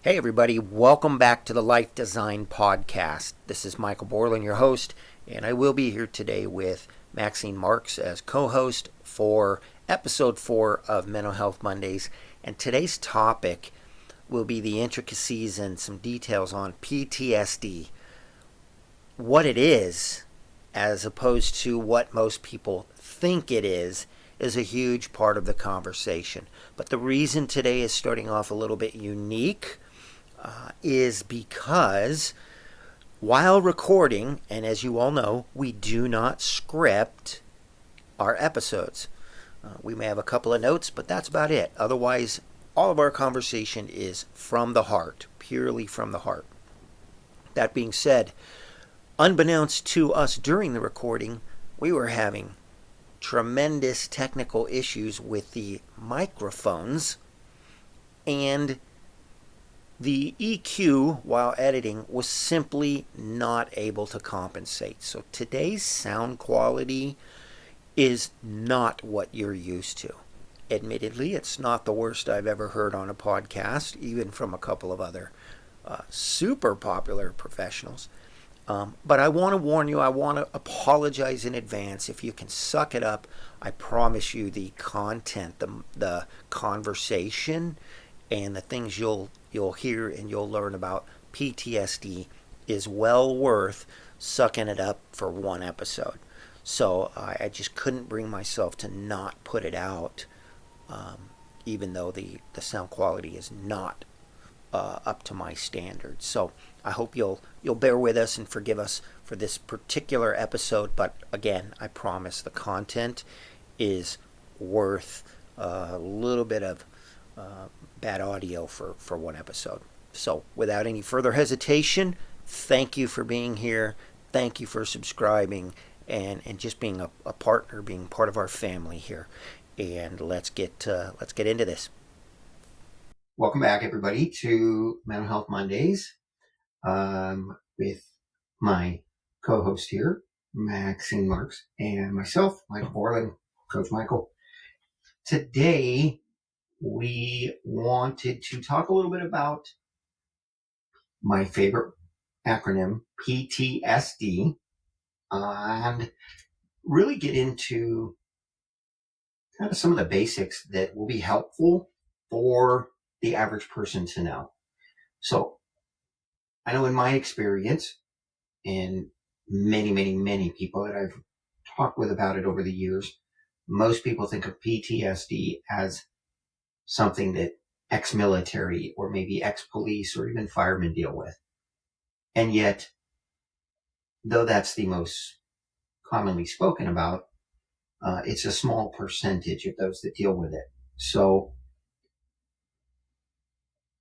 Hey everybody, welcome back to the Life Design Podcast. This is Michael Borland, your host, and I will be here today with Maxine Marks as co-host for episode 4 of Mental Health Mondays. And today's topic will be the intricacies and some details on PTSD, what it is, as opposed to what most people think it is a huge part of the conversation. But the reason today is starting off a little bit unique is because while recording, and as you all know, we do not script our episodes. We may have a couple of notes, but that's about it. Otherwise, all of our conversation is from the heart, purely from the heart. That being said, unbeknownst to us during the recording, we were having tremendous technical issues with the microphones, and the EQ while editing was simply not able to compensate. So today's sound quality is not what you're used to. Admittedly, it's not the worst I've ever heard on a podcast, even from a couple of other super popular professionals. But I want to warn you, I want to apologize in advance. If you can suck it up, I promise you the content, the conversation, and the things you'll hear and you'll learn about PTSD is well worth sucking it up for one episode. So I just couldn't bring myself to not put it out, even though the sound quality is not up to my standards. So I hope you'll bear with us and forgive us for this particular episode. But again, I promise the content is worth a little bit of bad audio for one episode. So without any further hesitation, thank you for being here. Thank you for subscribing and just being a partner, being part of our family here. And let's get into this. Welcome back, everybody, to Mental Health Mondays with my co-host here, Maxine Marks, and myself, Michael Borland, Coach Michael. Today, we wanted to talk a little bit about my favorite acronym, PTSD, and really get into kind of some of the basics that will be helpful for the average person to know. So I know in my experience, and many people that I've talked with about it over the years, most people think of PTSD as something that ex-military or maybe ex-police or even firemen deal with. And yet, though that's the most commonly spoken about, it's a small percentage of those that deal with it. So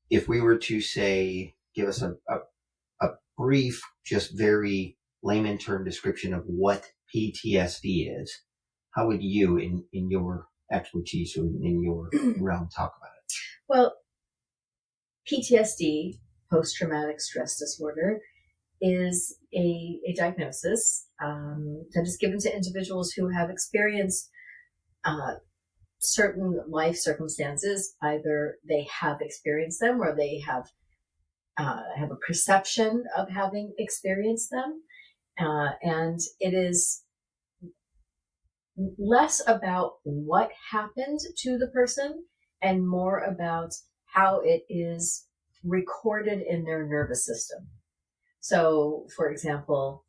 if we were to say, give us a brief, just very layman term description of what PTSD is, how would you, in your expertise or in your realm, talk about it? Well, PTSD, post-traumatic stress disorder, is a diagnosis that is given to individuals who have experienced certain life circumstances. Either they have experienced them or they have a perception of having experienced them. And it is less about what happened to the person and more about how it is recorded in their nervous system. So, for example,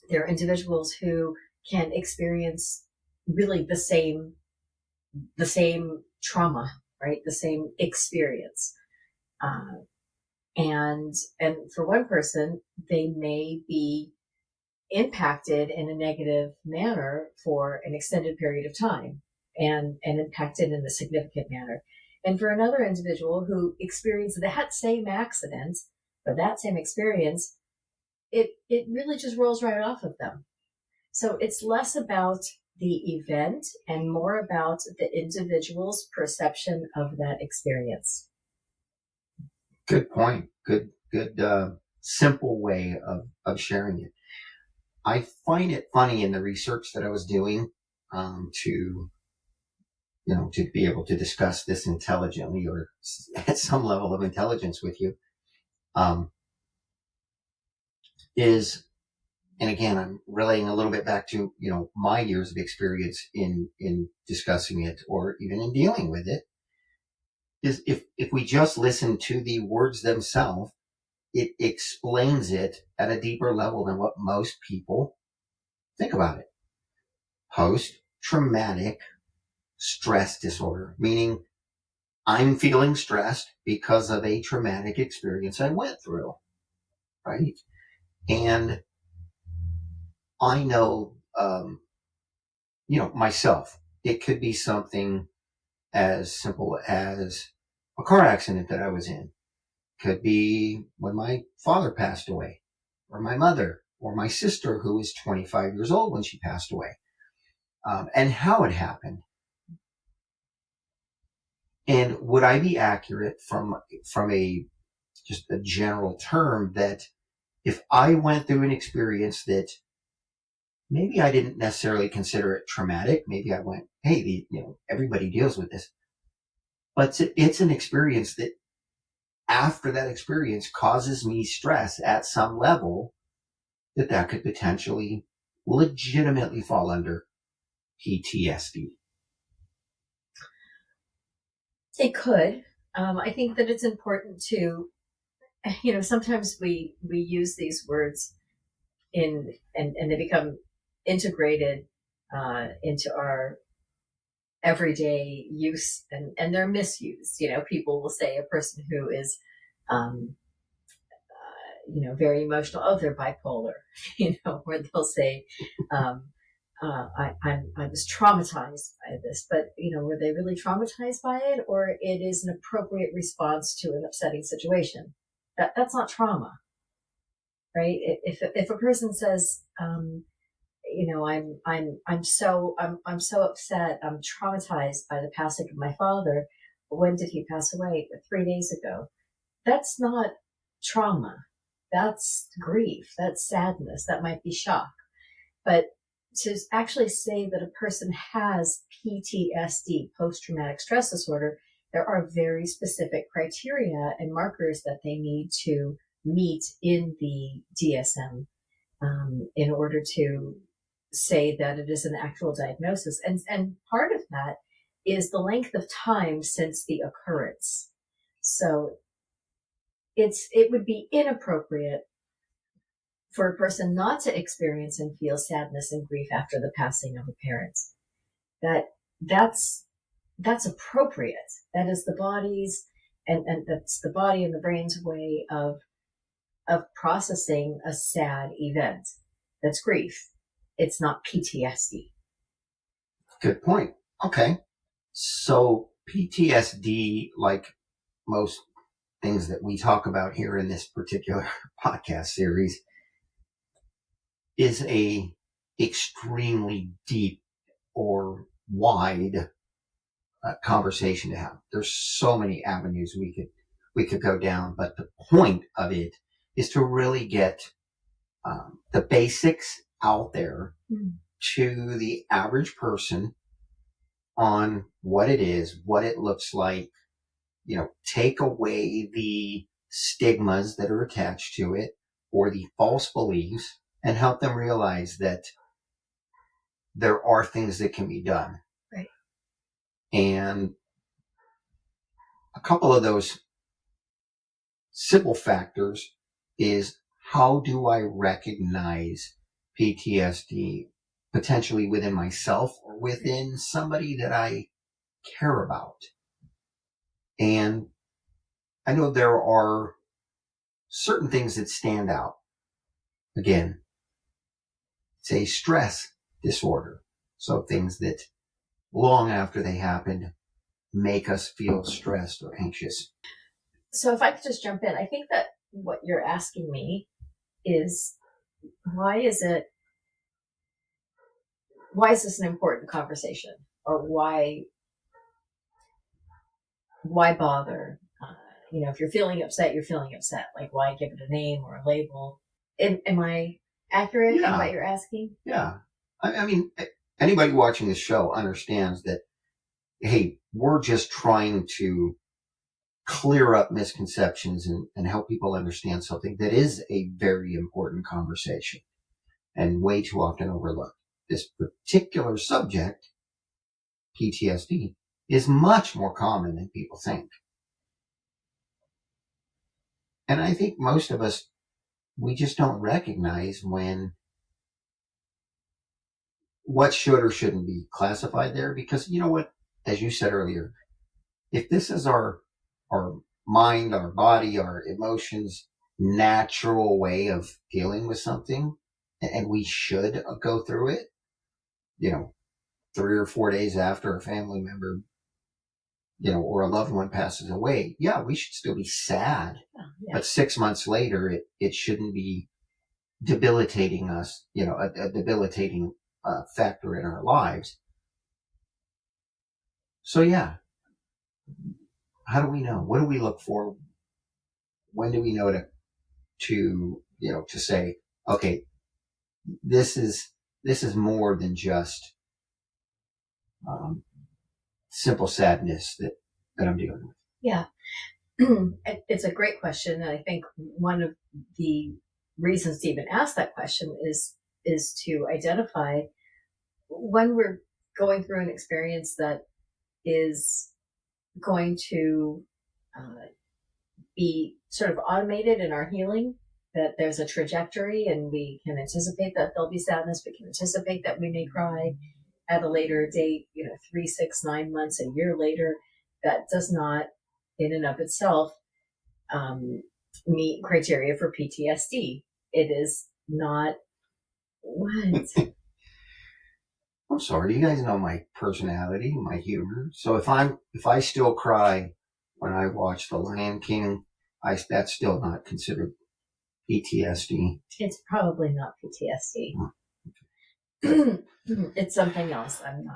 there are individuals who can experience really the same trauma, right? The same experience. And for one person, they may be impacted in a negative manner for an extended period of time and impacted in a significant manner. And for another individual who experienced that same accident or that same experience, it really just rolls right off of them. So it's less about the event and more about the individual's perception of that experience. Good point. Good, simple way of sharing it. I find it funny in the research that I was doing to to be able to discuss this intelligently or at some level of intelligence with you, is, and again, I'm relaying a little bit back to, my years of experience in discussing it or even in dealing with it, is if we just listen to the words themselves, it explains it at a deeper level than what most people think about it. Post-traumatic stress disorder, meaning I'm feeling stressed because of a traumatic experience I went through, right? And I know, myself, it could be something as simple as a car accident that I was in. Could be when my father passed away, or my mother, or my sister who was 25 years old when she passed away, and how it happened. And would I be accurate from a just a general term that if I went through an experience that maybe I didn't necessarily consider it traumatic, maybe I went, hey, everybody deals with this, but it's an experience that after that experience causes me stress at some level, that could potentially legitimately fall under PTSD. It could. I think that it's important to, sometimes we use these words and they become integrated into our everyday use, and they're misused. People will say a person who is um, very emotional, oh, they're bipolar, or they'll say, I was traumatized by this, but were they really traumatized by it, or it is an appropriate response to an upsetting situation? That's not trauma, right? If a person says, I'm so upset, I'm traumatized by the passing of my father. When did he pass away? 3 days ago. That's not trauma. That's grief. That's sadness. That might be shock. But to actually say that a person has PTSD, post-traumatic stress disorder, there are very specific criteria and markers that they need to meet in the DSM in order to say that it is an actual diagnosis. And part of that is the length of time since the occurrence. So it would be inappropriate for a person not to experience and feel sadness and grief after the passing of a parent. That's appropriate. That is the body's and that's the body and the brain's way of processing a sad event. That's grief. It's not PTSD. Good point. Okay. So PTSD, like most things that we talk about here in this particular podcast series, is a extremely deep or wide conversation to have. There's so many avenues we could go down, but the point of it is to really get the basics out there to the average person on what it is, what it looks like, take away the stigmas that are attached to it or the false beliefs and help them realize that there are things that can be done. Right. And a couple of those simple factors is, how do I recognize PTSD potentially within myself or within somebody that I care about? And I know there are certain things that stand out. Again, it's a stress disorder. So things that long after they happened make us feel stressed or anxious. So if I could just jump in, I think that what you're asking me is, why is this an important conversation, or why bother? If you're feeling upset, you're feeling upset. Like, why give it a name or a label? Am I accurate in what you're asking? Yeah. I mean, anybody watching this show understands that hey, we're just trying to clear up misconceptions and help people understand something that is a very important conversation and way too often overlooked. This particular subject, PTSD, is much more common than people think. And I think most of us, we just don't recognize what should or shouldn't be classified there, because you know what, as you said earlier, if this is our mind, our body, our emotions natural way of dealing with something, and we should go through it, 3 or 4 days after a family member, or a loved one passes away, yeah, we should still be sad. Yeah. But 6 months later, it shouldn't be debilitating us, a debilitating factor in our lives. So yeah, how do we know? What do we look for? When do we know to say, okay, this is more than just um, simple sadness that I'm dealing with? Yeah. It's a great question. And I think one of the reasons to even ask that question is to identify when we're going through an experience that is going to be sort of automated in our healing, that there's a trajectory and we can anticipate that there'll be sadness. We can anticipate that we may cry at a later date, 3, 6, 9 months, a year later. That does not in and of itself meet criteria for PTSD. It is not what? I'm sorry, you guys know my personality, my humor. So if I still cry when I watch The Lion King, that's still not considered PTSD. It's probably not PTSD. It's something else. I'm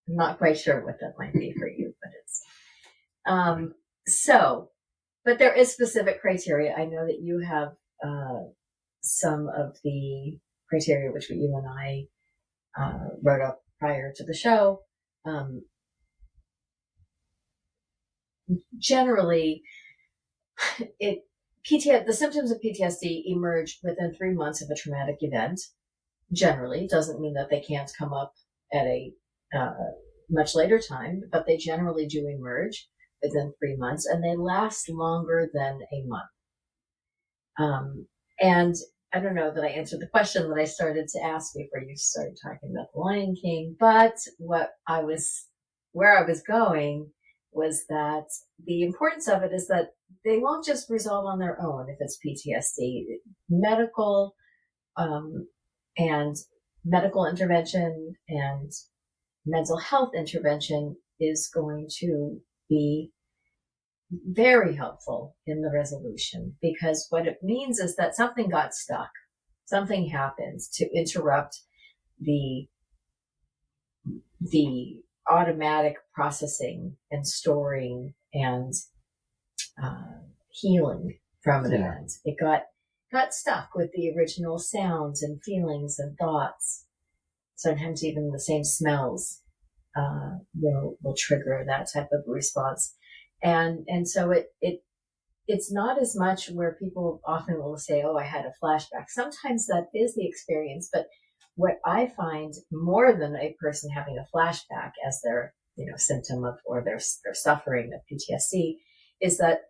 not quite sure what that might be for you, but it's but there is specific criteria. I know that you have some of the criteria which you and I wrote up prior to the show. Generally, the symptoms of PTSD emerge within 3 months of a traumatic event. Generally, doesn't mean that they can't come up at a much later time, but they generally do emerge within 3 months, and they last longer than a month. And I don't know that I answered the question that I started to ask before you started talking about The Lion King, but where I was going was that the importance of it is that they won't just resolve on their own if it's PTSD. Medical and medical intervention and mental health intervention is going to be very helpful in the resolution, because what it means is that something got stuck. Something happens to interrupt the automatic processing and storing and healing from an event. It got stuck with the original sounds and feelings and thoughts. Sometimes even the same smells will trigger that type of response. And so it's not as much where people often will say, oh, I had a flashback. Sometimes that is the experience, but what I find more than a person having a flashback as their symptom of or their suffering of PTSD is that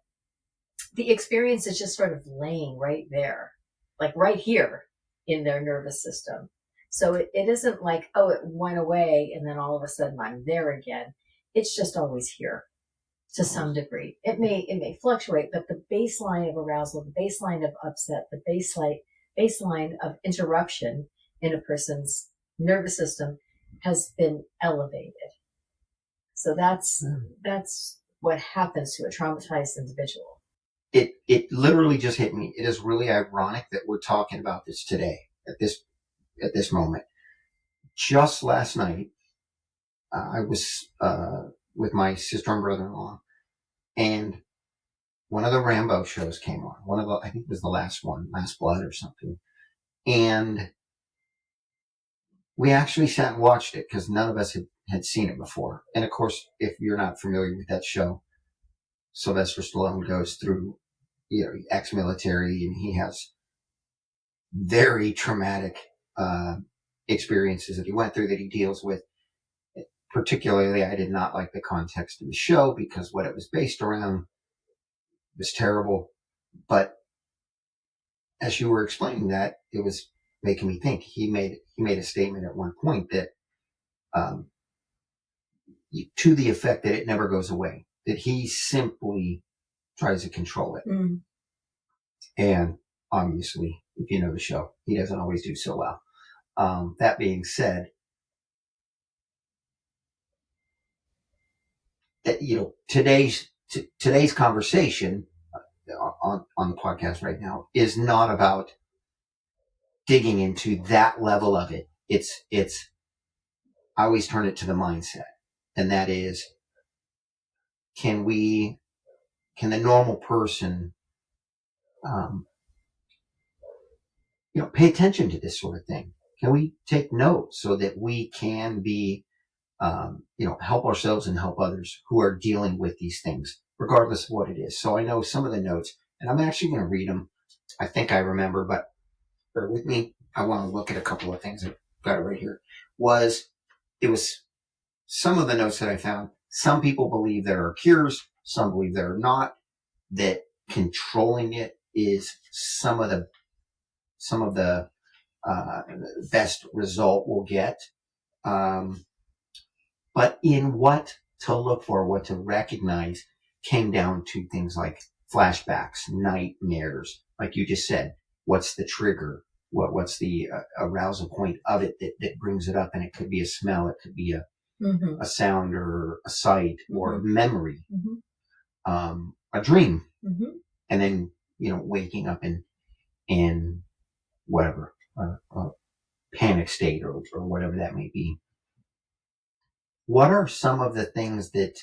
the experience is just sort of laying right there, like right here in their nervous system. So it isn't like, oh, it went away and then all of a sudden I'm there again. It's just always here to some degree. It may fluctuate, but the baseline of arousal, the baseline of upset, the baseline of interruption in a person's nervous system has been elevated. So that's what happens to a traumatized individual. It literally just hit me. It is really ironic that we're talking about this today at this moment. Just last night, I was with my sister and brother-in-law, and one of the Rambo shows came on. I think it was the last one, Last Blood or something. And we actually sat and watched it because none of us had seen it before. And of course, if you're not familiar with that show, Sylvester Stallone goes through, ex-military, and he has very traumatic experiences that he went through that he deals with. Particularly, I did not like the context of the show because what it was based around was terrible. But as you were explaining that, it was making me think. He made a statement at one point that, um, to the effect that it never goes away, that he simply tries to control it. Mm. And obviously, if you know the show, he doesn't always do so well. That being said, that, today's conversation on the podcast right now is not about digging into that level of it. It's I always turn it to the mindset, and that is, can the normal person, um, pay attention to this sort of thing? Can we take note so that we can be, help ourselves and help others who are dealing with these things, regardless of what it is? So I know some of the notes, and I'm actually going to read them. I think I remember, but bear with me. I want to look at a couple of things. I've got it right here. It was some of the notes that I found. Some people believe there are cures. Some believe there are not. That controlling it is some of the best result we'll get. But in what to look for, what to recognize, came down to things like flashbacks, nightmares, like you just said. What's the trigger? What's the arousal point of it that brings it up? And it could be a smell, it could be a sound or a sight or a memory, a dream, and then waking up in whatever a panic state or whatever that may be. What are some of the things that,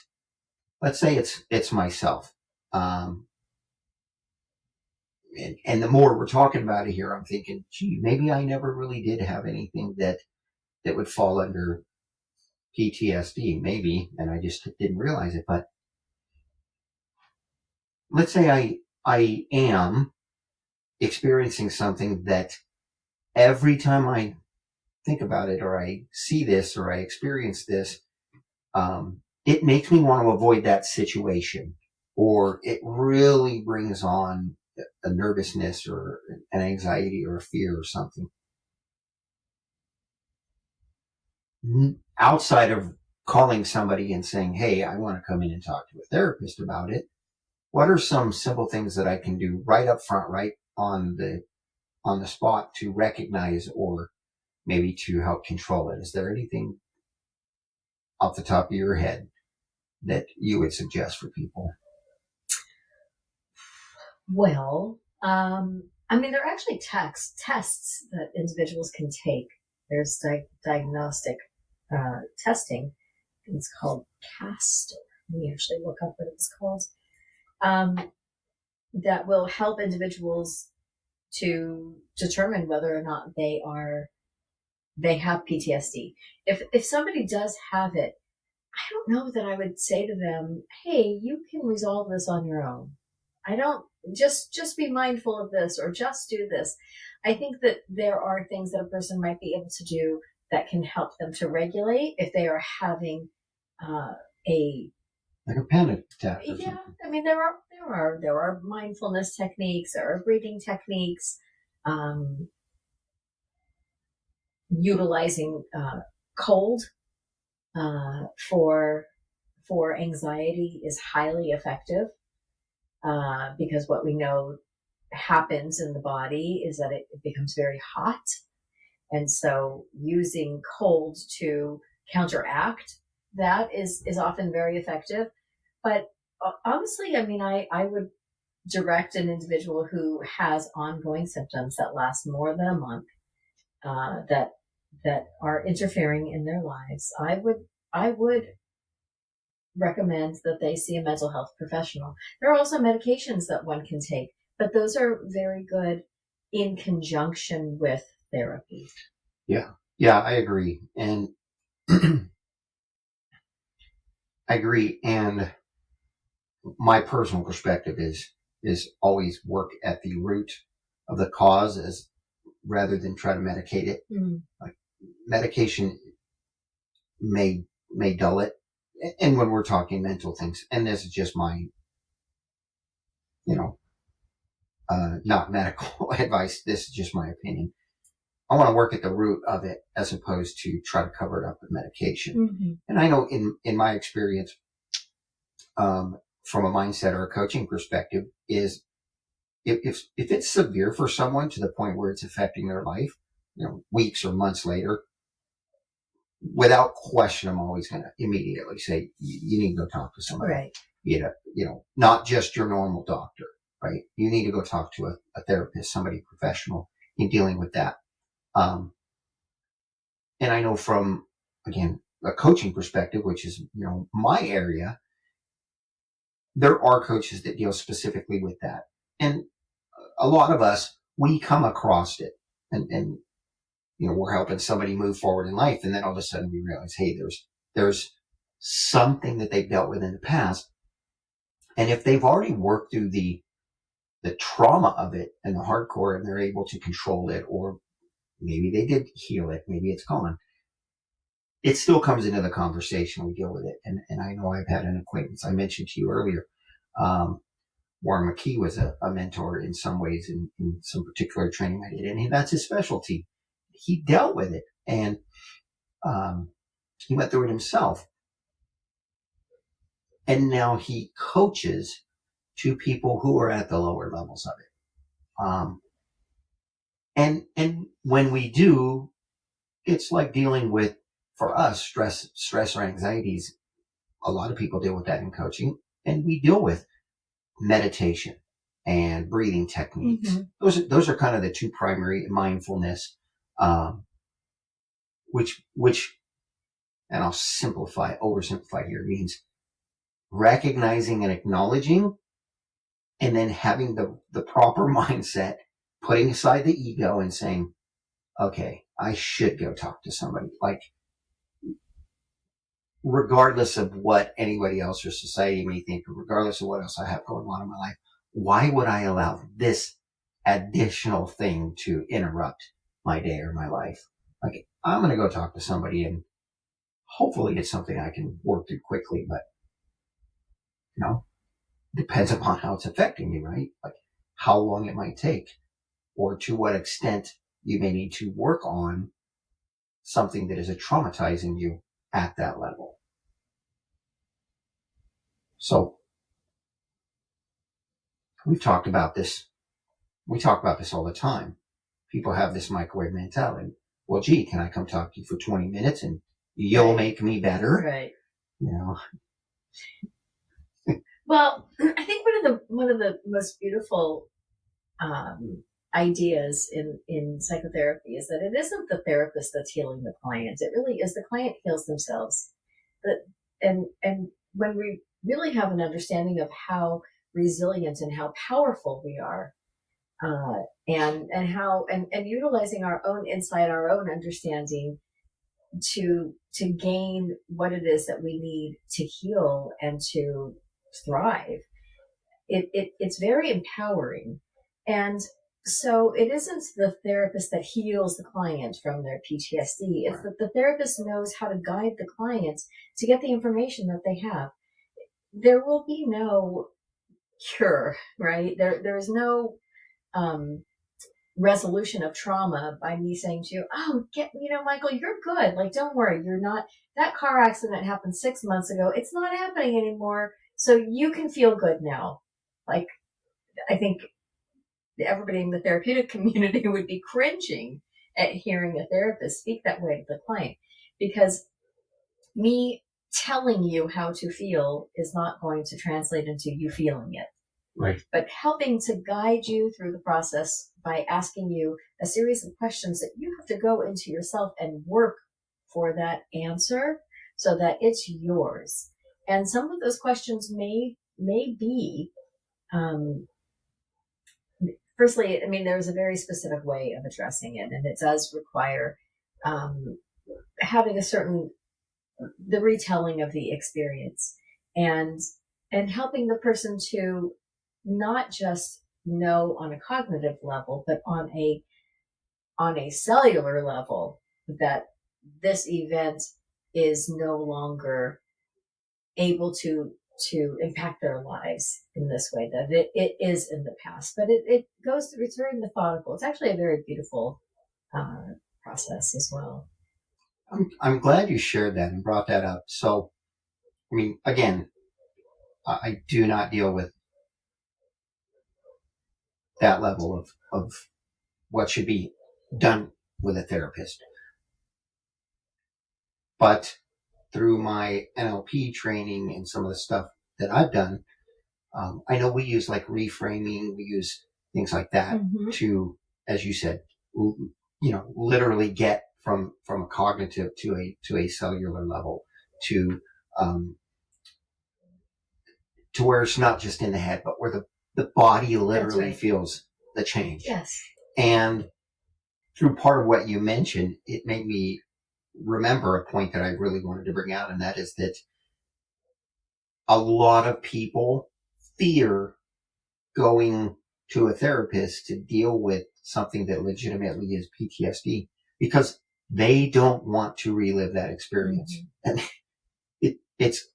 let's say it's myself, and the more we're talking about it here, I'm thinking, gee, maybe I never really did have anything that would fall under PTSD, maybe, and I just didn't realize it. But let's say I am experiencing something that every time I think about it, or I see this, or I experience this, it makes me want to avoid that situation, or it really brings on a nervousness or an anxiety or a fear or something. Outside of calling somebody and saying, hey, I want to come in and talk to a therapist about it, what are some simple things that I can do right up front, right on the spot, to recognize or maybe to help control it? Is there anything off the top of your head that you would suggest for people? Well, there are actually tests that individuals can take. There's diagnostic testing. It's called CAST. Let me actually look up what it's called. That will help individuals to determine whether or not they have PTSD. If somebody does have it, I don't know that I would say to them, hey, you can resolve this on your own. I don't just be mindful of this or just do this. I think that there are things that a person might be able to do that can help them to regulate if they are having a like a panic attack. Yeah, there are mindfulness techniques, there are breathing techniques, utilizing cold for anxiety is highly effective. Because what we know happens in the body is that it becomes very hot. And so using cold to counteract that is often very effective. But honestly, I would direct an individual who has ongoing symptoms that last more than a month, that are interfering in their lives. I would recommend that they see a mental health professional. There are also medications that one can take, but those are very good in conjunction with therapy. Yeah, I agree. And I agree. And my personal perspective is always work at the root of the cause as rather than try to medicate it. Like medication may dull it. And when we're talking mental things, and this is just my, you know, not medical advice. This is just my opinion. I want to work at the root of it as opposed to try to cover it up with medication. And I know in my experience, from a mindset or a coaching perspective is if it's severe for someone to the point where it's affecting their life, weeks or months later, without question, I'm always going to immediately say, you need to go talk to somebody. Right. Not just your normal doctor, right? You need to go talk to a therapist, somebody professional in dealing with that. And I know from, again, a coaching perspective, which is, my area, there are coaches that deal specifically with that. And a lot of us, we come across it and we're helping somebody move forward in life. And then all of a sudden we realize, hey, there's something that they've dealt with in the past. And if they've already worked through the trauma of it and the hardcore and they're able to control it, or maybe they did heal it, maybe it's gone, it still comes into the conversation. We deal with it. And I know I've had an acquaintance I mentioned to you earlier. Warren McKee was a mentor in some ways in some particular training I did, and that's his specialty. He dealt with it, and he went through it himself. And now he coaches to people who are at the lower levels of it. And when we do, it's like dealing with, for us, stress or anxieties. A lot of people deal with that in coaching, and we deal with meditation and breathing techniques. Those are kind of the two primary, mindfulness, which, and I'll oversimplify here, means recognizing and acknowledging, and then having the proper mindset, putting aside the ego and saying, okay, I should go talk to somebody. Like, regardless of what anybody else or society may think, regardless of what else I have going on in my life, why would I allow this additional thing to interrupt my day or my life? Like, I'm going to go talk to somebody, and hopefully it's something I can work through quickly, but depends upon how it's affecting you, right? Like how long it might take, or to what extent you may need to work on something that is traumatizing you at that level. So we talk about this all the time. People have this microwave mentality. Well, gee, can I come talk to you for 20 minutes and you'll make me better? Right. Well, I think one of the most beautiful ideas in psychotherapy is that it isn't the therapist that's healing the client. It really is the client heals themselves. And when we really have an understanding of how resilient and how powerful we are, and how and utilizing our own insight, our own understanding to gain what it is that we need to heal and to thrive. It's very empowering. And so it isn't the therapist that heals the client from their PTSD. It's that the therapist knows how to guide the client to get the information that they have. There will be no cure, right? There is no resolution of trauma by me saying to you, oh, Michael, you're good. Like, don't worry. You're not, that car accident happened 6 months ago. It's not happening anymore. So you can feel good now. Like, I think everybody in the therapeutic community would be cringing at hearing a therapist speak that way to the client, because me telling you how to feel is not going to translate into you feeling it. Right. But helping to guide you through the process by asking you a series of questions that you have to go into yourself and work for that answer so that it's yours. And some of those questions may be, firstly, I mean, there's a very specific way of addressing it, and it does require having the retelling of the experience. and helping the person to not just know on a cognitive level, but on a cellular level, that this event is no longer able to impact their lives in this way, that it is in the past. But it goes through, it's very methodical. It's actually a very beautiful process as well. I'm glad you shared that and brought that up. So, I mean, again, I do not deal with that level of what should be done with a therapist. But through my NLP training and some of the stuff that I've done, I know we use like reframing, we use things like that to, as you said, literally get from a cognitive to a cellular level um, to where it's not just in the head, but where the body literally feels the change. Yes. And through part of what you mentioned, it made me remember a point that I really wanted to bring out, and that is that a lot of people fear going to a therapist to deal with something that legitimately is PTSD because they don't want to relive that experience. And it's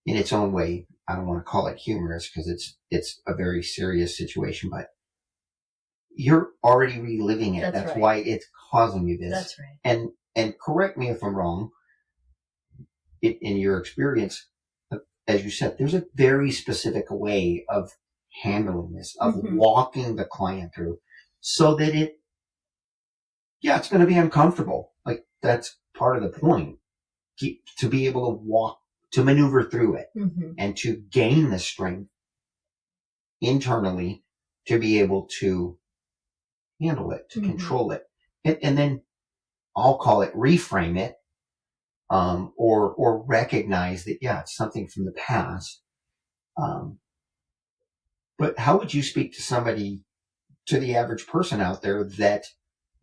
in its own way, I don't want to call it humorous because it's a very serious situation, but you're already reliving it. That's right. Why it's causing you this. That's right. And correct me if I'm wrong, in your experience, as you said, there's a very specific way of handling this, of walking the client through so that it's going to be uncomfortable. Like that's part of the point, to be able to walk, to maneuver through it and to gain the strength internally to be able to handle it, to control it. And then I'll call it reframe it, or recognize that, it's something from the past. But how would you speak to somebody, to the average person out there, that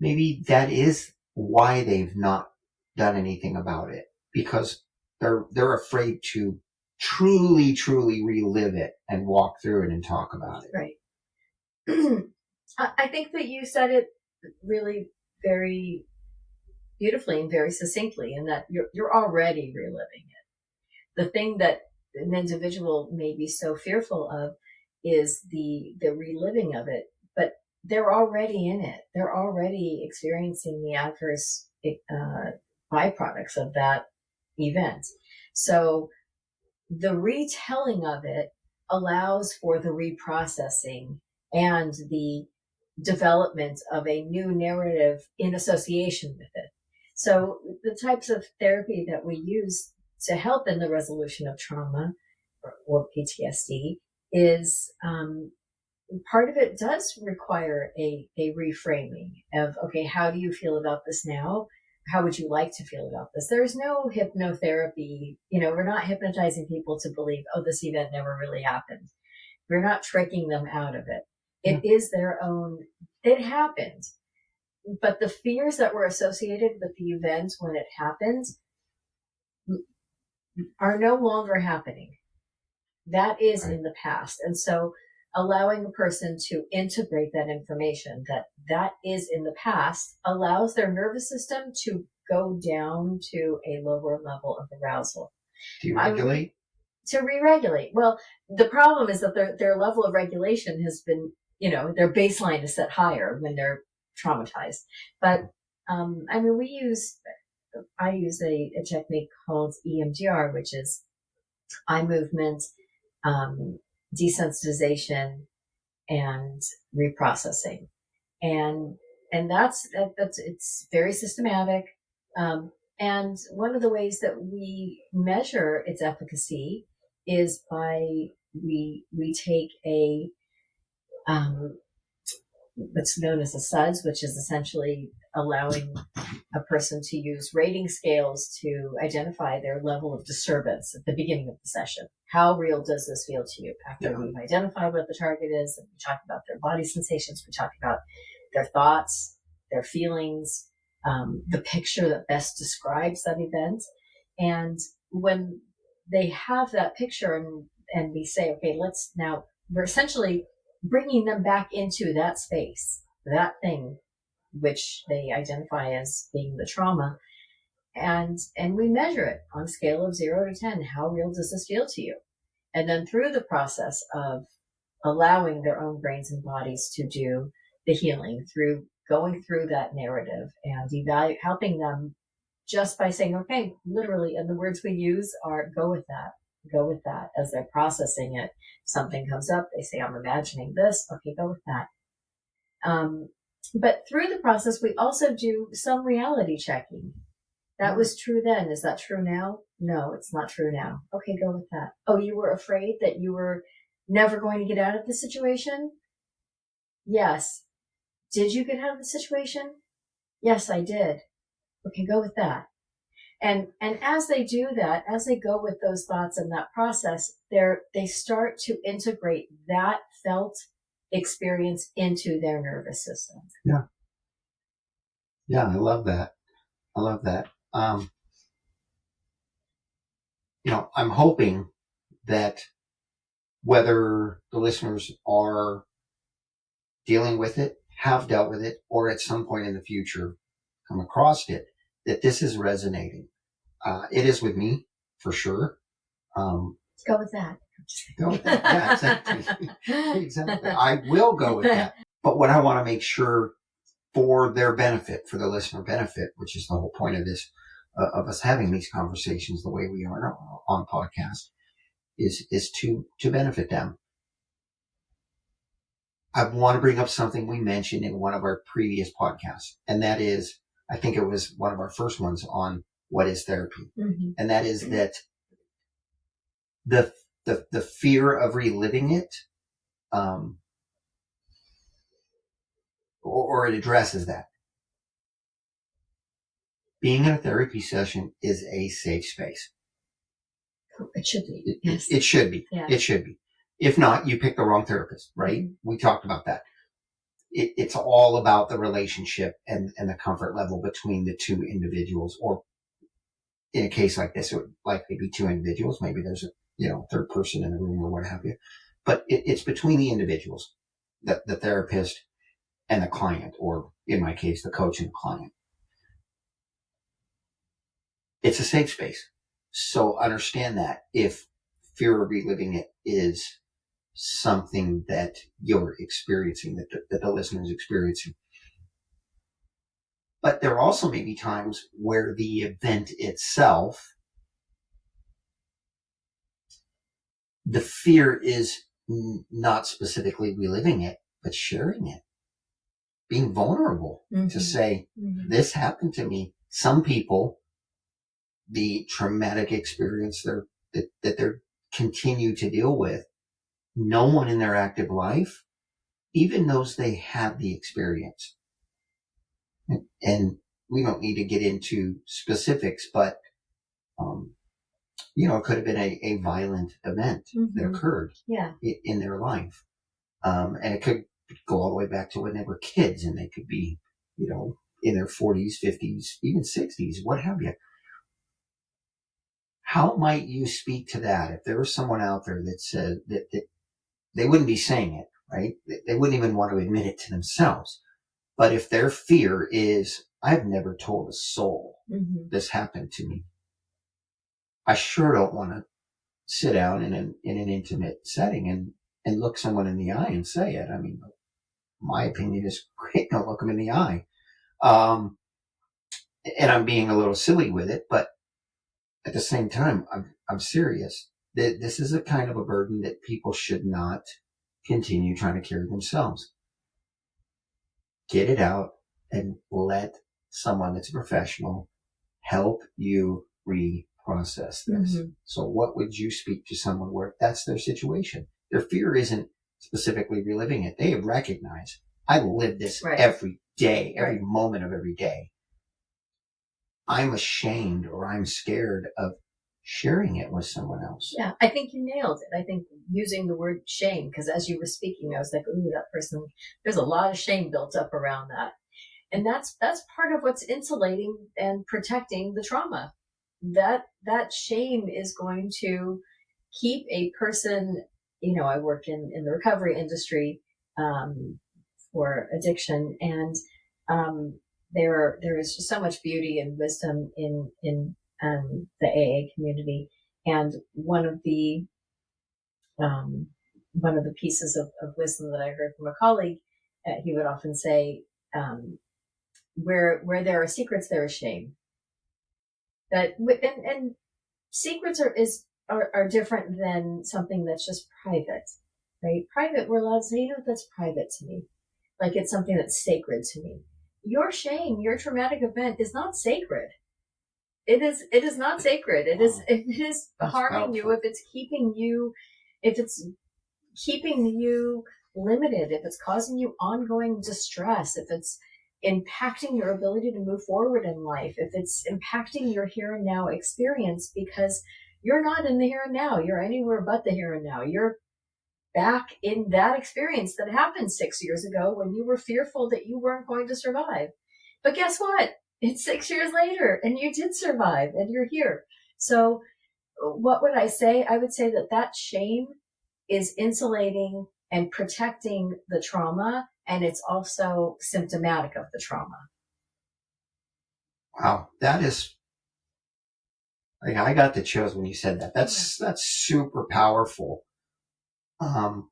maybe that is why they've not done anything about it, because they're afraid to truly relive it and walk through it and talk about it? Right. I think that you said it really very beautifully and very succinctly, in that you're already reliving it. The thing that an individual may be so fearful of is the reliving of it, but they're already in it. They're already experiencing the adverse byproducts of that event. So the retelling of it allows for the reprocessing and the development of a new narrative in association with it. So the types of therapy that we use to help in the resolution of trauma or PTSD is, part of it does require a reframing of, okay, how do you feel about this now? How would you like to feel about this? There's no hypnotherapy. We're not hypnotizing people to believe, oh, this event never really happened. We're not tricking them out of it. It is their own, it happened. But the fears that were associated with the event when it happened are no longer happening. That is in the past. And so allowing a person to integrate that information, that is in the past, allows their nervous system to go down to a lower level of arousal. Deregulate? To re-regulate. Well, the problem is that their level of regulation has been, their baseline is set higher when they're traumatized. But, I use a technique called EMDR, which is eye movement, desensitization, and reprocessing. And that's it's very systematic. And one of the ways that we measure its efficacy is by we take a what's known as a SUDS, which is essentially allowing a person to use rating scales to identify their level of disturbance at the beginning of the session. How real does this feel to you? After we've identified what the target is, and we talk about their body sensations, we talk about their thoughts, their feelings, the picture that best describes that event. And when they have that picture, and we say, okay, we're essentially bringing them back into that space, that thing which they identify as being the trauma, and we measure it on a scale of 0 to 10. How real does this feel to you? And then through the process of allowing their own brains and bodies to do the healing, through going through that narrative and helping them just by saying, okay, literally, and the words we use are go with that as they're processing it. Something comes up, they say, I'm imagining this. Okay, go with that. But through the process, we also do some reality checking. That was true then. Is that true now? No, it's not true now. Okay, go with that. Oh, you were afraid that you were never going to get out of the situation? Yes. Did you get out of the situation? Yes, I did. Okay, go with that. And as they do that, as they go with those thoughts and that process, they start to integrate that felt experience into their nervous system. Yeah. Yeah, I love that. I'm hoping that whether the listeners are dealing with it, have dealt with it, or at some point in the future come across it, that this is resonating. It is with me, for sure. Go with that. Go with that. Yeah, exactly. Exactly. I will go with that. But what I want to make sure, for their benefit, for the listener benefit, which is the whole point of this, of us having these conversations the way we are on a podcast, is to benefit them. I want to bring up something we mentioned in one of our previous podcasts, and that is, I think it was one of our first ones on what is therapy. Mm-hmm. And that is that the fear of reliving it, or it addresses that. Being in a therapy session is a safe space. It should be. Yes. It should be. Yeah. It should be. If not, you pick the wrong therapist, right? Mm-hmm. We talked about that. It's all about the relationship and the comfort level between the two individuals, or in a case like this, it would likely be two individuals. Maybe there's a third person in the room or what have you. But it's between the individuals, the therapist and the client, or in my case, the coach and the client. It's a safe space. So understand that if fear of reliving it is something that you're experiencing, that the listener is experiencing. But there also may be times where the event itself, the fear is not specifically reliving it, but sharing it. Being vulnerable to say, this happened to me. Some people, the traumatic experience that they continue to deal with, no one in their active life even knows they had the experience. And we don't need to get into specifics, but, it could have been a violent event that occurred in their life. And it could go all the way back to when they were kids, and they could be, in their 40s, 50s, even 60s, what have you. How might you speak to that if there was someone out there that said that they wouldn't be saying it, right? They wouldn't even want to admit it to themselves. But if their fear is, I've never told a soul this happened to me, I sure don't want to sit down in an intimate setting and look someone in the eye and say it. I mean, my opinion is great. Don't look them in the eye. And I'm being a little silly with it, but at the same time, I'm serious. This is a kind of a burden that people should not continue trying to carry themselves. Get it out and let someone that's a professional help you reprocess this. So what would you speak to someone where that's their situation? Their fear isn't specifically reliving it. They have recognized, I live this every day, every moment of every day. I'm ashamed or I'm scared of sharing it with someone else. Yeah, I think you nailed it. I think using the word shame, because as you were speaking, I was like, ooh, that person, there's a lot of shame built up around that. And that's part of what's insulating and protecting the trauma. that shame is going to keep a person, I work in the recovery industry, for addiction, and there is just so much beauty and wisdom in the AA community. And um, one of the pieces of wisdom that I heard from a colleague, he would often say, where there are secrets, there is shame. And secrets are different than something that's just private, right? Private, we're allowed to say, that's private to me. Like it's something that's sacred to me. Your shame, your traumatic event is not sacred. It is not sacred. It is That's harming you, powerful. if it's keeping you limited, if it's causing you ongoing distress, if it's impacting your ability to move forward in life, if it's impacting your here and now experience, because you're not in the here and now, you're anywhere but the here and now. You're back in that experience that happened 6 years ago when you were fearful that you weren't going to survive. But guess what? It's 6 years later and you did survive and you're here. So what would I say? I would say that shame is insulating and protecting the trauma, and it's also symptomatic of the trauma. Wow, that is. Like, I got the chills when you said that. That's super powerful. And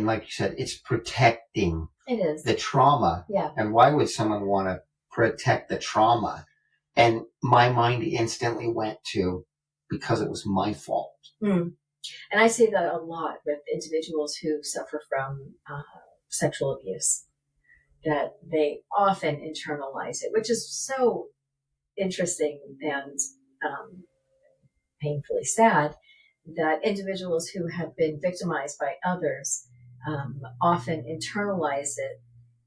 like you said, it's protecting. It is the trauma. Yeah. And why would someone want to protect the trauma? And my mind instantly went to, because it was my fault. And I say that a lot with individuals who suffer from sexual abuse, that they often internalize it, which is so interesting and painfully sad, that individuals who have been victimized by others often internalize it,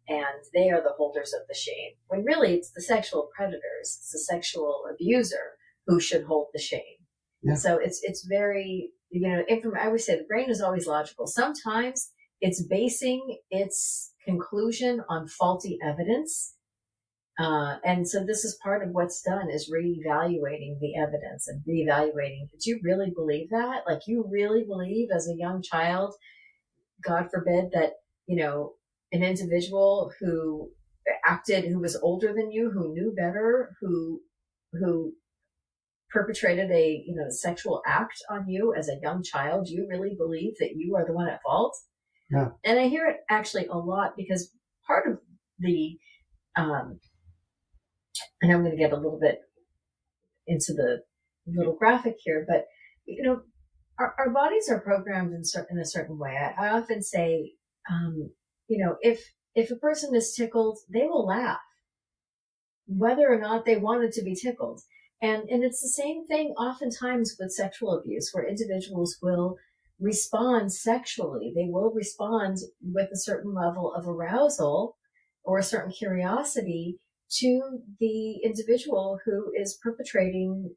and they are the holders of the shame, when really it's the sexual predators, it's the sexual abuser who should hold the shame. Yeah. So it's very, I always say the brain is always logical. Sometimes it's basing its conclusion on faulty evidence. And so this is part of what's done, is reevaluating the evidence and reevaluating. Did you really believe that? Like, you really believe as a young child, God forbid, that, an individual who was older than you, who knew better, who perpetrated a, sexual act on you as a young child, you really believe that you are the one at fault? Yeah. And I hear it actually a lot, because part of the, and I'm going to get a little bit into the little graphic here, but, our bodies are programmed in a certain way. I often say, if a person is tickled, they will laugh, whether or not they wanted to be tickled. And it's the same thing oftentimes with sexual abuse, where individuals will respond sexually. They will respond with a certain level of arousal or a certain curiosity to the individual who is perpetrating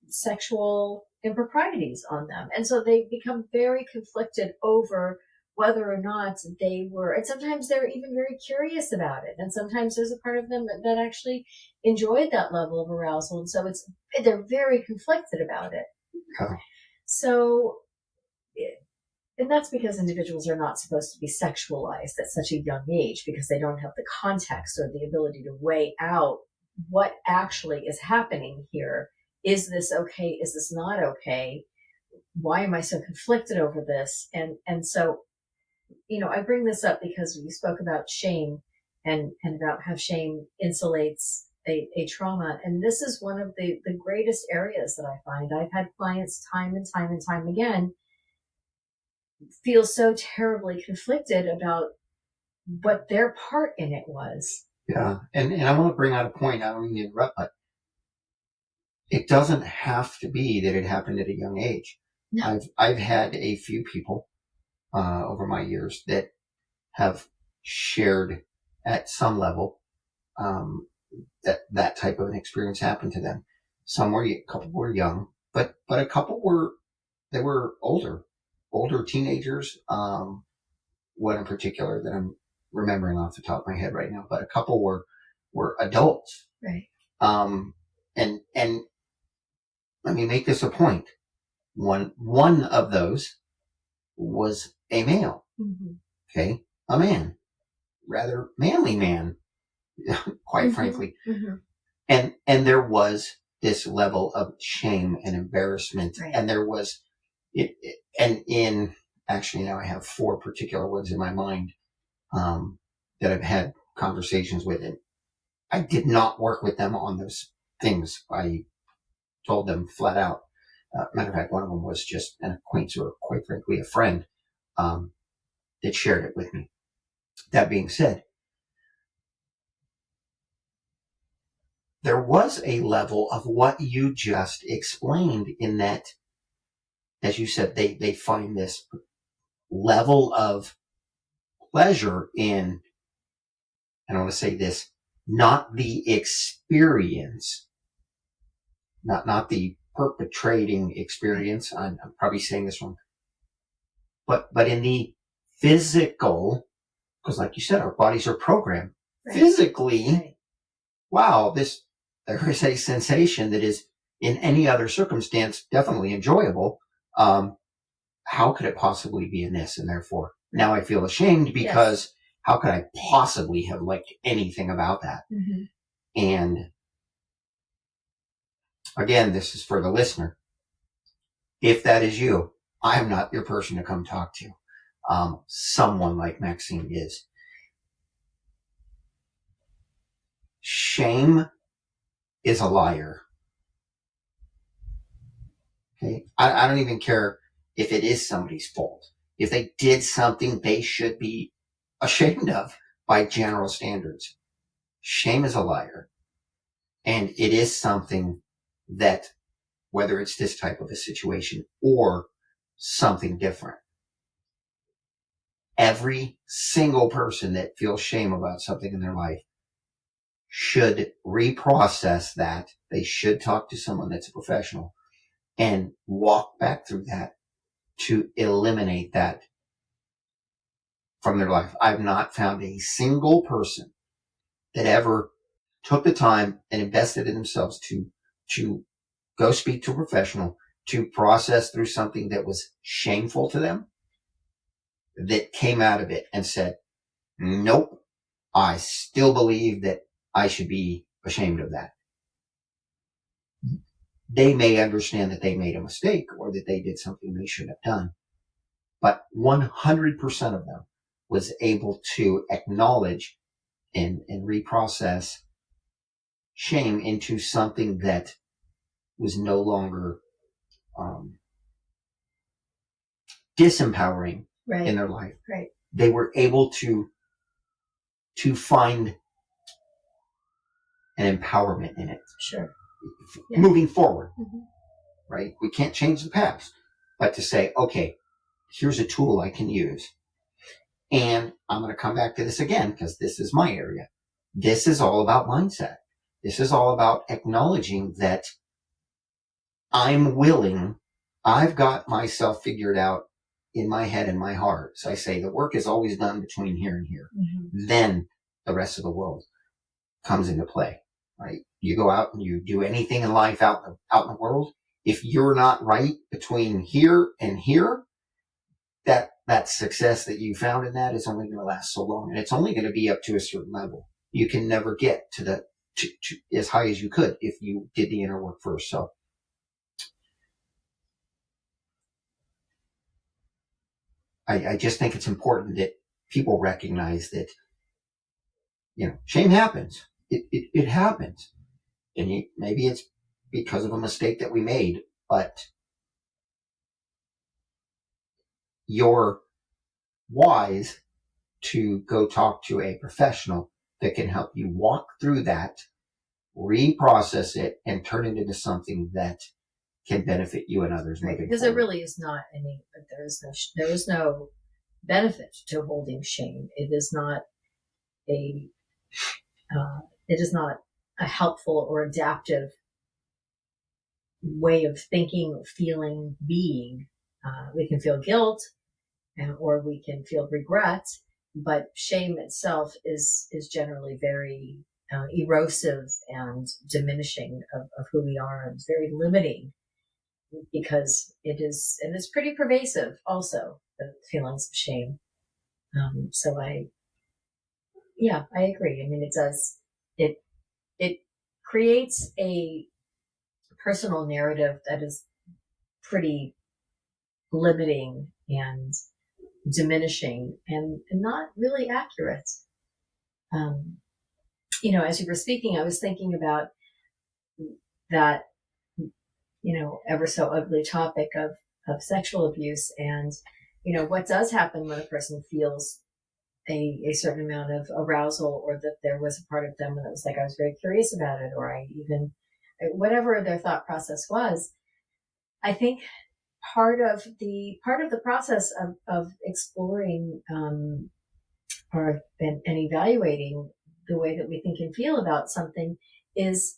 sexual improprieties on them. And so they become very conflicted over whether or not they were, and sometimes they're even very curious about it. And sometimes there's a part of them that actually enjoyed that level of arousal. And so they're very conflicted about it. Oh. So, and that's because individuals are not supposed to be sexualized at such a young age, because they don't have the context or the ability to weigh out what actually is happening here. Is this okay? Is this not okay? Why am I so conflicted over this? And so, I bring this up because we spoke about shame and about how shame insulates a trauma. And this is one of the greatest areas that I find. I've had clients time and time and time again feel so terribly conflicted about what their part in it was. Yeah. And I want to bring out a point. I don't mean to interrupt, but it doesn't have to be that it happened at a young age. No. I've had a few people over my years that have shared at some level that type of an experience happened to them. A couple were young, but a couple were older teenagers. One in particular that I'm remembering off the top of my head right now, but a couple were adults. Right. And let me make this a point. One of those was a male. Mm-hmm. Okay. A man. Rather manly man, quite Mm-hmm. frankly. Mm-hmm. And there was this level of shame and embarrassment. Right. And there was and in actually now I have 4 particular ones in my mind that I've had conversations with, and I did not work with them on those things. I told them flat out. Matter of fact, one of them was just an acquaintance, or quite frankly a friend, that shared it with me. That being said, there was a level of what you just explained, in that, as you said, they find this level of pleasure in, and I want to say this, not the experience, not the perpetrating experience. I'm probably saying this wrong, but in the physical, because like you said, our bodies are programmed physically. Right. Wow, there is a sensation that is in any other circumstance definitely enjoyable. How could it possibly be in this? And therefore, now I feel ashamed because how could I possibly have liked anything about that? Mm-hmm. And again, this is for the listener. If that is you, I am not your person to come talk to. Someone like Maxine is. Shame is a liar. Okay? I don't even care if it is somebody's fault. If they did something they should be ashamed of by general standards. Shame is a liar. And it is something that, whether it's this type of a situation or something different, every single person that feels shame about something in their life should reprocess that. They should talk to someone that's a professional and walk back through that to eliminate that from their life. I've not found a single person that ever took the time and invested in themselves to go speak to a professional, to process through something that was shameful to them, that came out of it and said, nope, I still believe that I should be ashamed of that. They may understand that they made a mistake or that they did something they shouldn't have done, but 100% of them was able to acknowledge and reprocess shame into something that was no longer disempowering in their life. Right. They were able to find an empowerment in it. Sure. Yeah. Moving forward, mm-hmm. Right? We can't change the past, but to say, okay, here's a tool I can use. And I'm going to come back to this again because this is my area. This is all about mindset. This is all about acknowledging that I'm willing. I've got myself figured out in my head and my heart. So I say the work is always done between here and here. Mm-hmm. Then the rest of the world comes into play, right? You go out and you do anything in life out in the world. If you're not right between here and here, that success that you found in that is only going to last so long, and it's only going to be up to a certain level. You can never get to as high as you could if you did the inner work first. So I just think it's important that people recognize that, shame happens. It happens. And maybe it's because of a mistake that we made, but you're wise to go talk to a professional that can help you walk through that, reprocess it, and turn it into something that can benefit you and others. Right, because forward. There really is not any, there is no benefit to holding shame. It is not a helpful or adaptive way of thinking, feeling, being. We can feel guilt, or we can feel regret, but shame itself is generally very erosive and diminishing of who we are, and very limiting, because it is, and it's pretty pervasive also, the feelings of shame. So I agree. I mean, it does, it creates a personal narrative that is pretty limiting and diminishing and not really accurate. As you were speaking, I was thinking about that, ever so ugly topic of sexual abuse, and, what does happen when a person feels a certain amount of arousal, or that there was a part of them that was like, I was very curious about it, or whatever their thought process was. I think part of the process of exploring, and evaluating the way that we think and feel about something is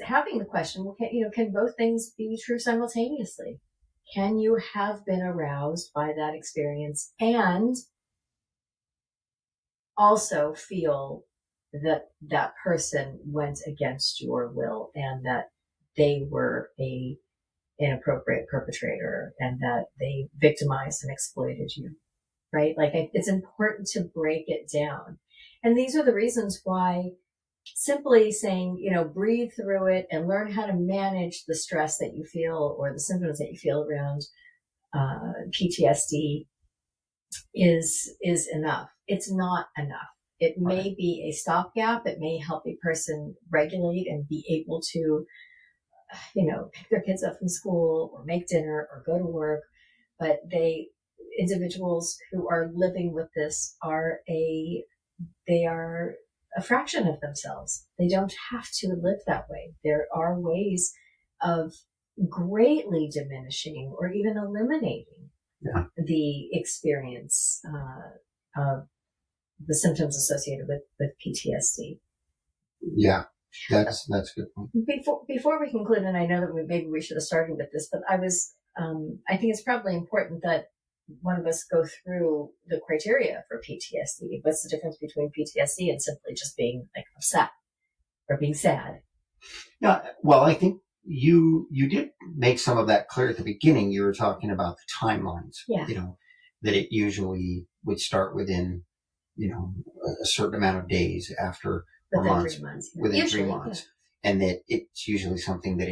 having the question, well, can both things be true simultaneously? Can you have been aroused by that experience and also feel that that person went against your will, and that they were a inappropriate perpetrator, and that they victimized and exploited you, right? Like, it's important to break it down. And these are the reasons why simply saying, breathe through it and learn how to manage the stress that you feel, or the symptoms that you feel around PTSD is enough. It's not enough. It may be a stopgap. It may help a person regulate and be able to, pick their kids up from school, or make dinner, or go to work. But individuals who are living with this they are a fraction of themselves. They don't have to live that way. There are ways of greatly diminishing or even eliminating the experience of the symptoms associated with PTSD. Yeah, that's a good point. Before we conclude, and I know that maybe we should have started with this, but I think it's probably important that one of us go through the criteria for PTSD. What's the difference between PTSD and simply just being like upset or being sad? Yeah, well, I think you did make some of that clear at the beginning. You were talking about the timelines. Yeah. That it usually would start within, a certain amount of days after, or months, 3 months. within usually, 3 months. Yeah. And that it's usually something that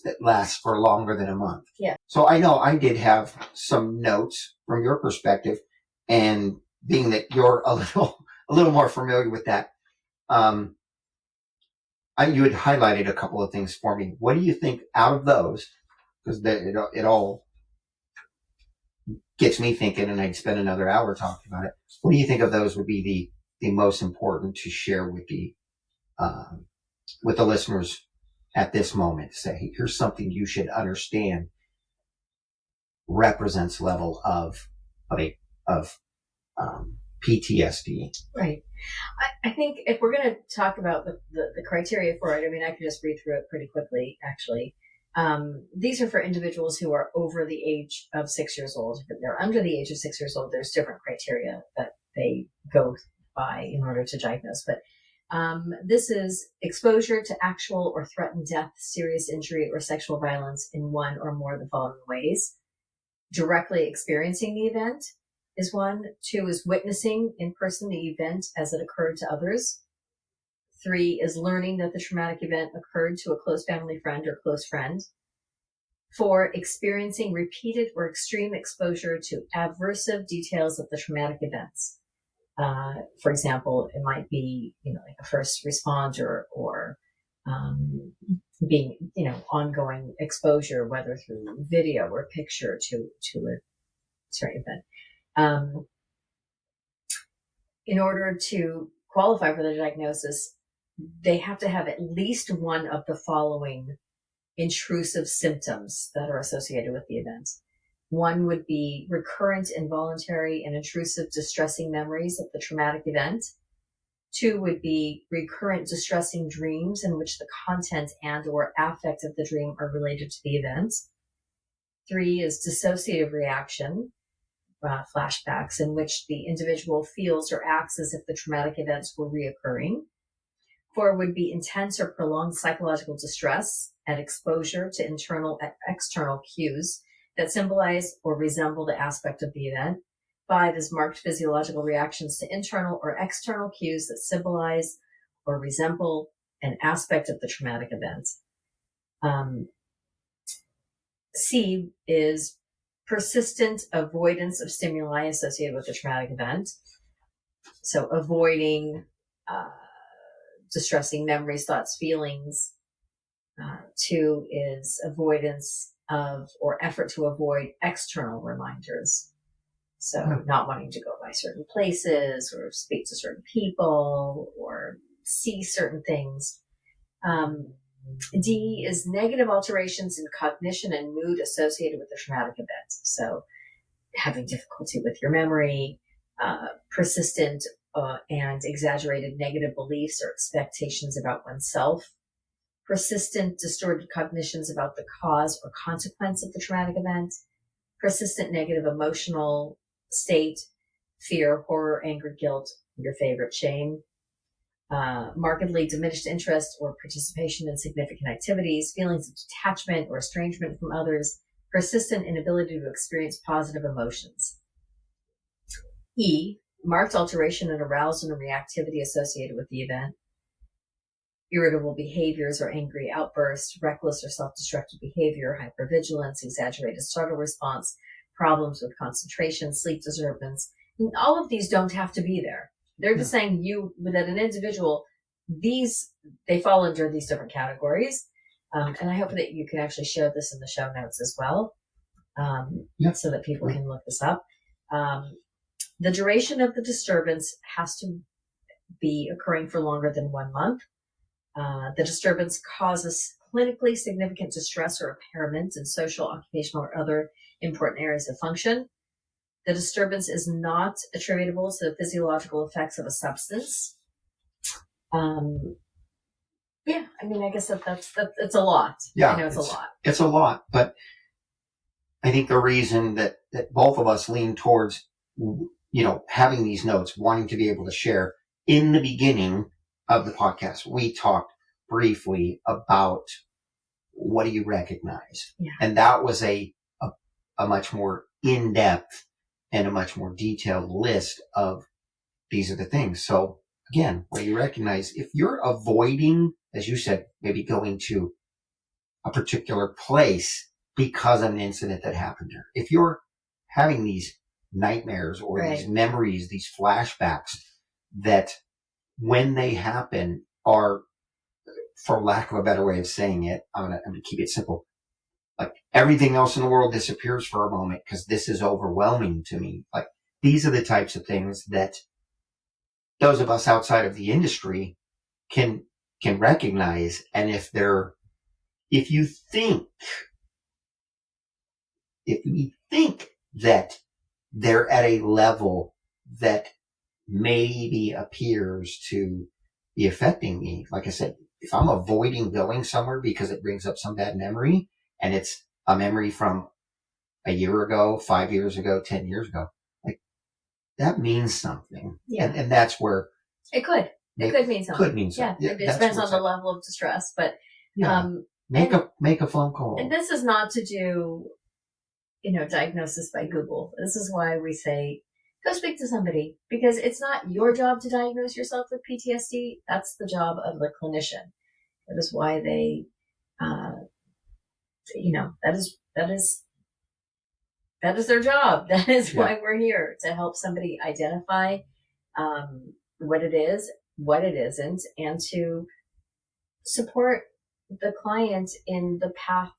that lasts for longer than a month. Yeah. So I know I did have some notes from your perspective, and being that you're a little more familiar with that, you had highlighted a couple of things for me. What do you think out of those? Because it all gets me thinking, and I'd spend another hour talking about it. What do you think of those would be the most important to share with the listeners at this moment? Say, hey, here's something you should understand represents level of PTSD. Right. I think if we're going to talk about the criteria for it, I mean, I can just read through it pretty quickly, actually. These are for individuals who are over the age of 6 years old. If they're under the age of 6 years old, there's different criteria that they go by in order to diagnose. But this is exposure to actual or threatened death, serious injury, or sexual violence in one or more of the following ways. Directly experiencing the event is one. 2 is witnessing in person the event as it occurred to others. 3 is learning that the traumatic event occurred to a close family friend or close friend. 4, experiencing repeated or extreme exposure to aversive details of the traumatic events. For example, it might be, like a first responder, or being, ongoing exposure, whether through video or picture, to a certain event. In order to qualify for the diagnosis, they have to have at least one of the following intrusive symptoms that are associated with the event. 1 would be recurrent, involuntary, and intrusive distressing memories of the traumatic event. 2 would be recurrent distressing dreams in which the content and or affect of the dream are related to the event. 3 is dissociative reaction, flashbacks in which the individual feels or acts as if the traumatic events were reoccurring. 4 would be intense or prolonged psychological distress at exposure to internal and external cues that symbolize or resemble the aspect of the event. 5 is marked physiological reactions to internal or external cues that symbolize or resemble an aspect of the traumatic event. C is persistent avoidance of stimuli associated with the traumatic event. So avoiding distressing memories, thoughts, feelings. 2 is avoidance of or effort to avoid external reminders. So not wanting to go by certain places or speak to certain people or see certain things. D is negative alterations in cognition and mood associated with the traumatic event. So having difficulty with your memory, persistent and exaggerated negative beliefs or expectations about oneself, persistent distorted cognitions about the cause or consequence of the traumatic event, persistent negative emotional state, fear, horror, anger, guilt, your favorite, shame, markedly diminished interest or participation in significant activities, feelings of detachment or estrangement from others, persistent inability to experience positive emotions. E, marked alteration in arousal and reactivity associated with the event, irritable behaviors or angry outbursts, reckless or self-destructive behavior, hypervigilance, exaggerated startle response, problems with concentration, sleep disturbance. And all of these don't have to be there. They're just saying that an individual, they fall under these different categories. And I hope that you can actually share this in the show notes as well, so that people can look this up. The duration of the disturbance has to be occurring for longer than 1 month. The disturbance causes clinically significant distress or impairment in social, occupational, or other important areas of function. The disturbance is not attributable to the physiological effects of a substance. I guess it's a lot. Yeah, I know it's a lot. It's a lot, but I think the reason that both of us lean towards, having these notes, wanting to be able to share, in the beginning of the podcast, we talked briefly about what do you recognize? Yeah. And that was a much more in-depth and a much more detailed list of these are the things. So again, what do you recognize? If you're avoiding, as you said, maybe going to a particular place because of an incident that happened there, if you're having these nightmares or these memories, these flashbacks that when they happen are, for lack of a better way of saying it, I'm gonna keep it simple. Like everything else in the world disappears for a moment because this is overwhelming to me. Like these are the types of things that those of us outside of the industry can recognize. And if we think that they're at a level that maybe appears to be affecting me, like I said, if I'm avoiding going somewhere because it brings up some bad memory and it's a memory from a year ago, 5 years ago, 10 years ago, like that means something. Yeah. And that's where it could mean something. Could mean something. Yeah. It depends on the level of distress, but make a phone call. And this is not to do, diagnosis by Google. This is why we say, go speak to somebody, because it's not your job to diagnose yourself with PTSD. That's the job of the clinician. That is why they, that is their job. That is why we're here, to help somebody identify what it is, what it isn't, and to support the client in the path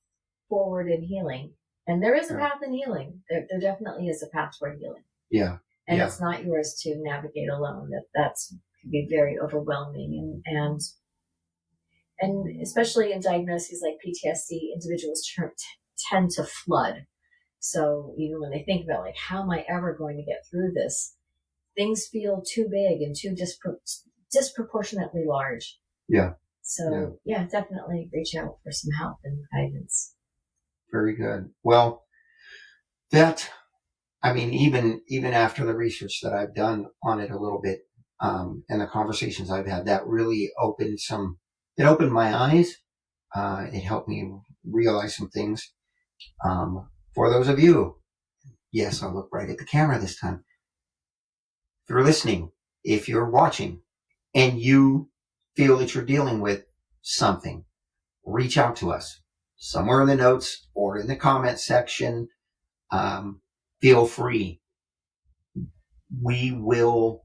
forward in healing. And there is a path in healing. There definitely is a path toward healing. Yeah. And it's not yours to navigate alone. That's can be very overwhelming, and especially in diagnoses like PTSD, individuals tend to flood. So even when they think about like, how am I ever going to get through this? Things feel too big and too disproportionately large. Yeah. So definitely reach out for some help and guidance. Very good. Well, even after the research that I've done on it a little bit, and the conversations I've had, that really it opened my eyes. It helped me realize some things. For those of you, yes, I'll look right at the camera this time. If you're listening, if you're watching, and you feel that you're dealing with something, reach out to us somewhere in the notes or in the comment section. Feel free. We will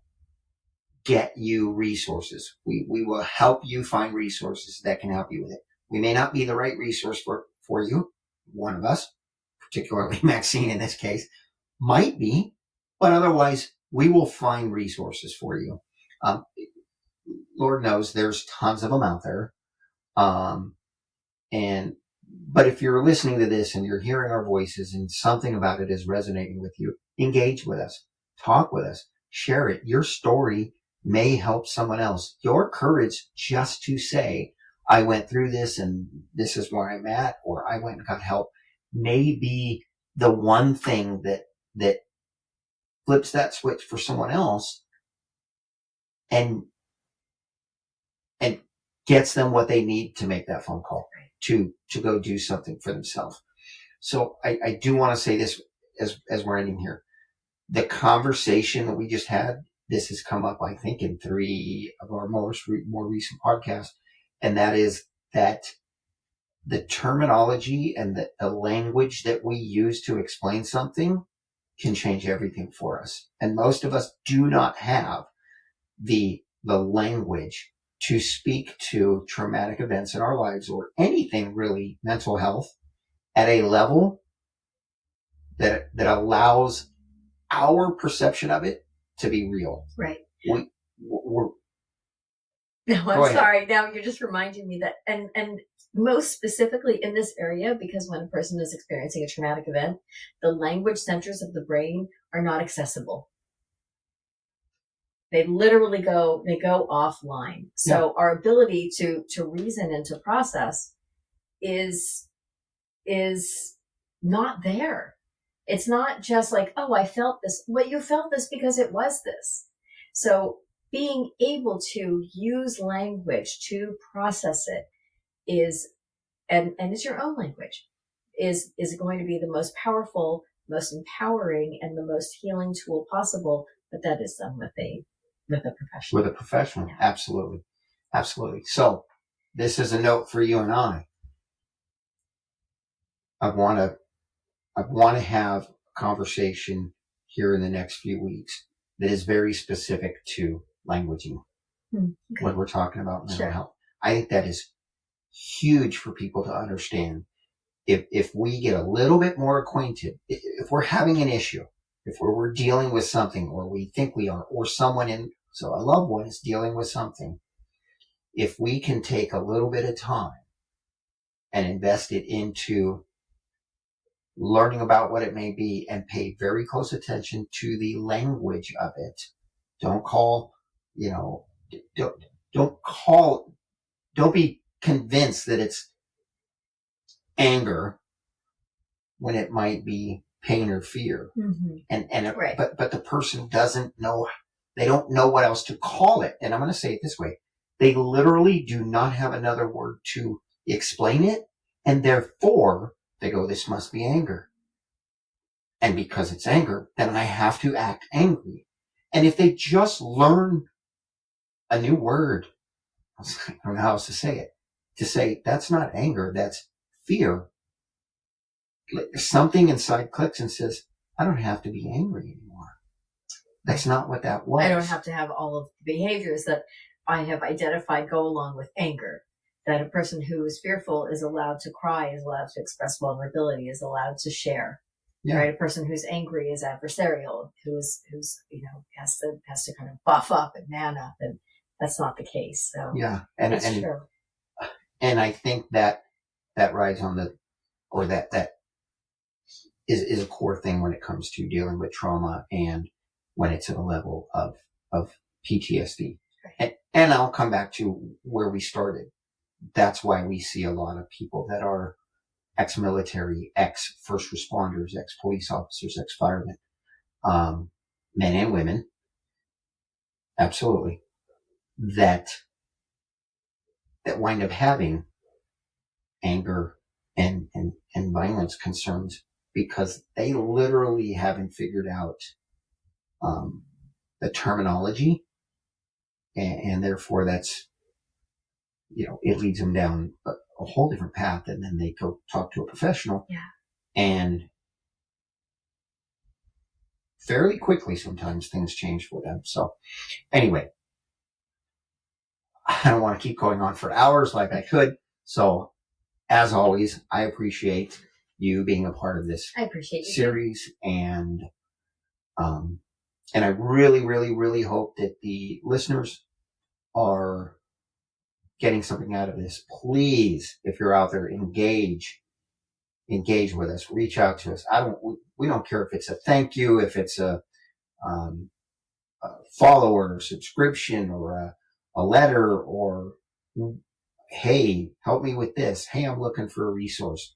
get you resources. We will help you find resources that can help you with it. We may not be the right resource for you. One of us, particularly Maxine in this case, might be, but otherwise we will find resources for you. Lord knows there's tons of them out there. But if you're listening to this and you're hearing our voices and something about it is resonating with you, engage with us, talk with us, share it. Your story may help someone else. Your courage just to say, I went through this and this is where I'm at, or I went and got help, may be the one thing that flips that switch for someone else and gets them what they need to make that phone call, to go do something for themselves. So I do want to say this as we're ending here. The conversation that we just had, this has come up, I think, in 3 of our more recent podcasts. And that is that the terminology and the language that we use to explain something can change everything for us. And most of us do not have the language to speak to traumatic events in our lives or anything really, mental health, at a level that allows our perception of it to be real. Right. We're No, I'm sorry. Now you're just reminding me that, and most specifically in this area, because when a person is experiencing a traumatic event, the language centers of the brain are not accessible. They literally go offline. So our ability to reason and to process is not there. It's not just like, oh, I felt this. Well, you felt this because it was this. So being able to use language to process it is, and it's your own language, is going to be the most powerful, most empowering, and the most healing tool possible. But that is done with a professional. With a professional, yeah. Absolutely. Absolutely. So this is a note for you and I. I want to have a conversation here in the next few weeks that is very specific to languaging. Okay. When we're talking about mental health. I think that is huge for people to understand. If we get a little bit more acquainted, if we're having an issue, if we're dealing with something, or we think we are, or so a loved one is dealing with something, if we can take a little bit of time and invest it into learning about what it may be and pay very close attention to the language of it. Don't be convinced that it's anger when it might be pain or fear. Mm-hmm. Right. But the person doesn't know, they don't know what else to call it. And I'm going to say it this way. They literally do not have another word to explain it. And therefore they go, this must be anger. And because it's anger, then I have to act angry. And if they just learn a new word, I don't know how else to say it, to say that's not anger, that's fear. Something inside clicks and says, I don't have to be angry anymore. That's not what that was. I don't have to have all of the behaviors that I have identified go along with anger. That a person who is fearful is allowed to cry, is allowed to express vulnerability, is allowed to share. Yeah. Right? A person who's angry is adversarial, who's has to kind of buff up and man up, and that's not the case. So yeah, and true. And I think that rides on that is a core thing when it comes to dealing with trauma and when it's at a level of PTSD. Right. And I'll come back to where we started. That's why we see a lot of people that are ex-military, ex-first responders, ex-police officers, ex-firemen, men and women, absolutely, that wind up having anger and violence concerns because they literally haven't figured out the terminology, and therefore that's, it leads them down a whole different path, and then they go talk to a professional. Yeah. And fairly quickly sometimes things change for them. So anyway, I don't want to keep going on for hours like I could. So as always, I appreciate you being a part of this I appreciate you series, and I really, really, really hope that the listeners are getting something out of this. Please, if you're out there, engage with us, reach out to us. We don't care if it's a thank you, if it's um, a follower, or subscription, or a letter, or, hey, help me with this. Hey, I'm looking for a resource.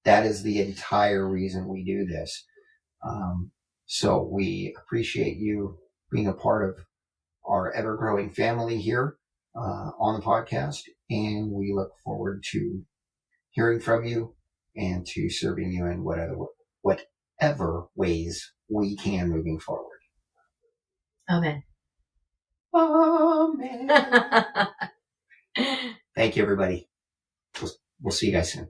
That is the entire reason we do this. So we appreciate you being a part of our ever-growing family here on the podcast, and we look forward to hearing from you and to serving you in whatever ways we can moving forward. Amen. Amen. Thank you, everybody. We'll see you guys soon.